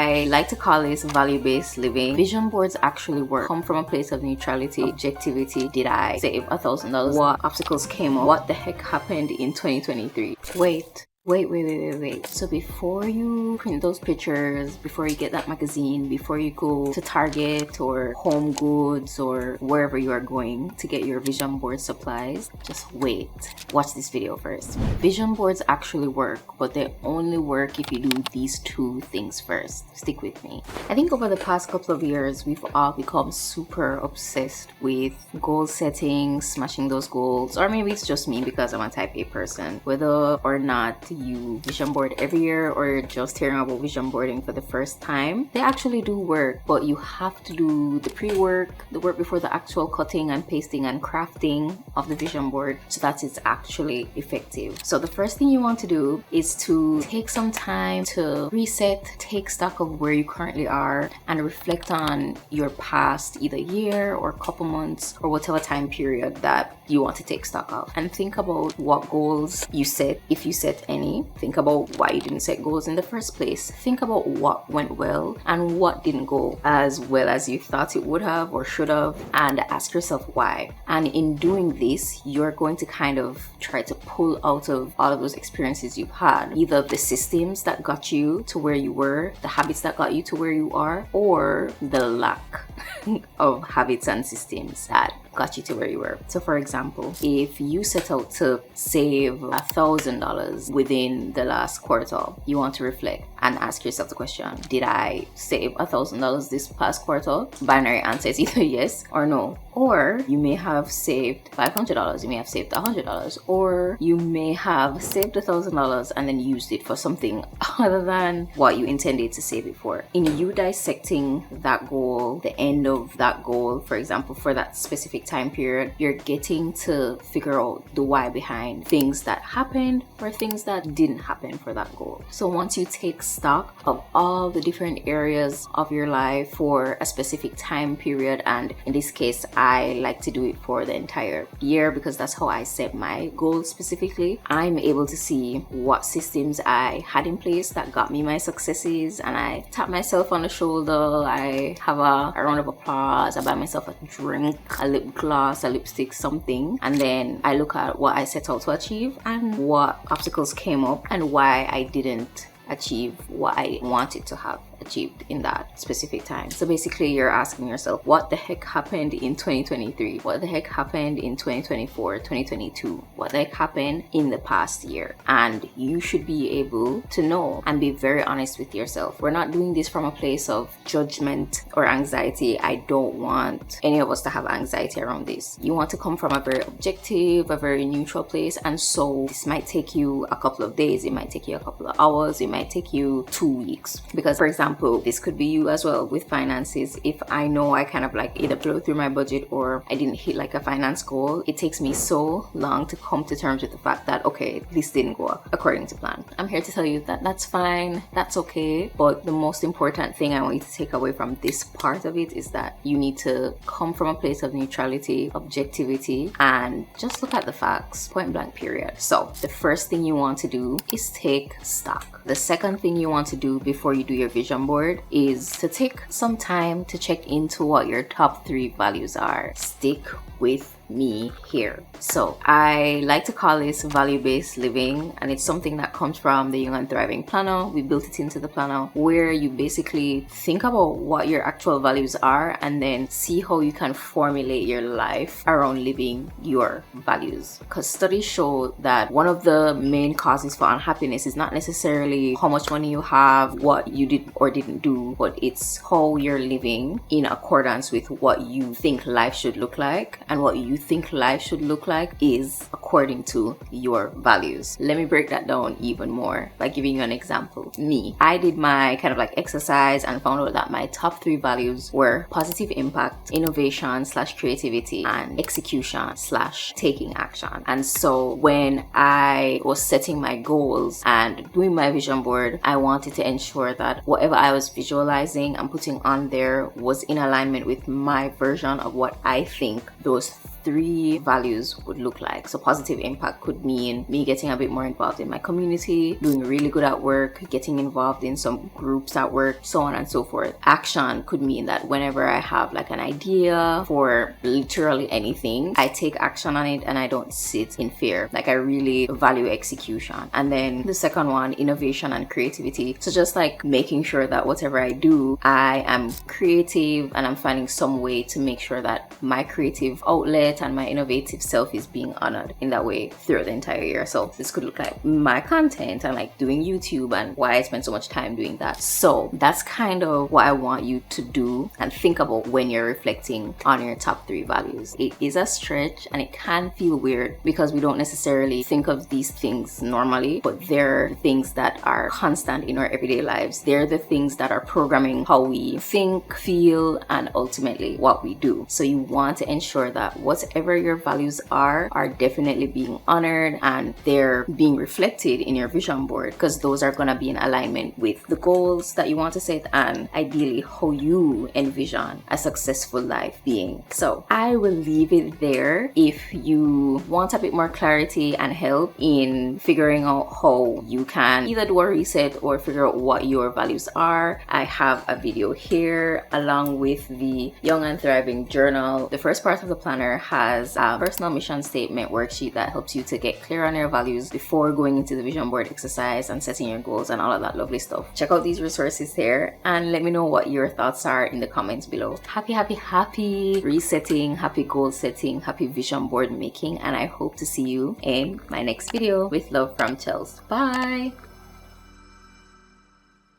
I like to call this value-based living. Vision boards actually work. Come from a place of neutrality, objectivity. Did I save $1,000? What obstacles came up? What the heck happened in 2023? Wait. So before you print those pictures, before you get that magazine, before you go to Target or Home Goods or wherever you are going to get your vision board supplies, just wait. Watch this video first. Vision boards actually work, but they only work if you do these two things first. Stick with me. I think over the past couple of years, we've all become super obsessed with goal setting, smashing those goals, or maybe it's just me because I'm a type A person. Whether or not you vision board every year or you're just hearing about vision boarding for the first time, they actually do work, but you have to do the pre-work, the work before the actual cutting and pasting and crafting of the vision board so that it's actually effective. So the first thing you want to do is to take some time to reset, take stock of where you currently are and reflect on your past either year or couple months or whatever time period that you want to take stock of, and think about what goals you set, if you set any. Think about why you didn't set goals in the first place. Think about what went well and what didn't go as well as you thought it would have or should have, and ask yourself why. And in doing this, you're going to kind of try to pull out of all of those experiences you've had, either the systems that got you to where you were, the habits that got you to where you are, or the lack of habits and systems that got you to where you were. So for example, if you set out to save $1,000 within the last quarter, you want to reflect and ask yourself the question, did I save $1,000 this past quarter? Binary answer is either yes or no. Or you may have saved $500, you may have saved $100, or you may have saved $1,000 and then used it for something other than what you intended to save it for. In you dissecting that goal, the end of that goal, for example, for that specific time period, you're getting to figure out the why behind things that happened or things that didn't happen for that goal. So once you take stock of all the different areas of your life for a specific time period, and in this case I like to do it for the entire year because that's how I set my goals specifically, I'm able to see what systems I had in place that got me my successes, and I tap myself on the shoulder, I have a round of applause, I buy myself a drink, a lip gloss, a lipstick, something, and then I look at what I set out to achieve and what obstacles came up and why I didn't achieve what I wanted to have achieved in that specific time. So basically you're asking yourself, what the heck happened in 2023? What the heck happened in 2024, 2022? What the heck happened in the past year? And you should be able to know and be very honest with yourself. We're not doing this from a place of judgment or anxiety. I don't want any of us to have anxiety around this. You want to come from a very objective, a very neutral place, and so this might take you a couple of days, it might take you a couple of hours, it might take you 2 weeks. Because for example, this could be you as well with finances. If I know I kind of like either blow through my budget or I didn't hit like a finance goal, it takes me so long to come to terms with the fact that, okay, this didn't go according to plan. I'm here to tell you that that's fine, that's okay. But the most important thing I want you to take away from this part of it is that you need to come from a place of neutrality, objectivity, and just look at the facts, point blank period. So the first thing you want to do is take stock. The second thing you want to do before you do your vision board is to take some time to check into what your top 3 values are. Stick with me here. So I like to call this value-based living, and it's something that comes from the Young and Thriving Planner. We built it into the planner where you basically think about what your actual values are and then see how you can formulate your life around living your values. Because studies show that one of the main causes for unhappiness is not necessarily how much money you have, what you did or didn't do, but it's how you're living in accordance with what you think life should look like, and what you think life should look like is according to your values. Let me break that down even more by giving you an example. Me, I did my kind of like exercise and found out that my top 3 values were positive impact, innovation / creativity, and execution / taking action. And so when I was setting my goals and doing my vision board, I wanted to ensure that whatever I was visualizing and putting on there was in alignment with my version of what I think those 3 values would look like. So positive impact could mean me getting a bit more involved in my community, doing really good at work, getting involved in some groups at work, so on and so forth. Action could mean that whenever I have like an idea for literally anything, I take action on it and I don't sit in fear. Like I really value execution. And then the second one, innovation and creativity. So just like making sure that whatever I do, I am creative and I'm finding some way to make sure that my creative outlet and my innovative self is being honored in that way throughout the entire year. So this could look like my content and like doing YouTube and why I spend so much time doing that. So that's kind of what I want you to do and think about when you're reflecting on your top 3 values. It is a stretch and it can feel weird because we don't necessarily think of these things normally, but they're things that are constant in our everyday lives. They're the things that are programming how we think, feel, and ultimately what we do. So you want to ensure that whatever your values are definitely being honored and they're being reflected in your vision board, because those are going to be in alignment with the goals that you want to set and ideally how you envision a successful life being. So I will leave it there. If you want a bit more clarity and help in figuring out how you can either do a reset or figure out what your values are, I have a video here along with the Young and Thriving journal. The first part of the planner has a personal mission statement worksheet that helps you to get clear on your values before going into the vision board exercise and setting your goals and all of that lovely stuff. Check out these resources there and let me know what your thoughts are in the comments below. Happy resetting, happy goal setting, happy vision board making, and I hope to see you in my next video. With love from Chels. Bye.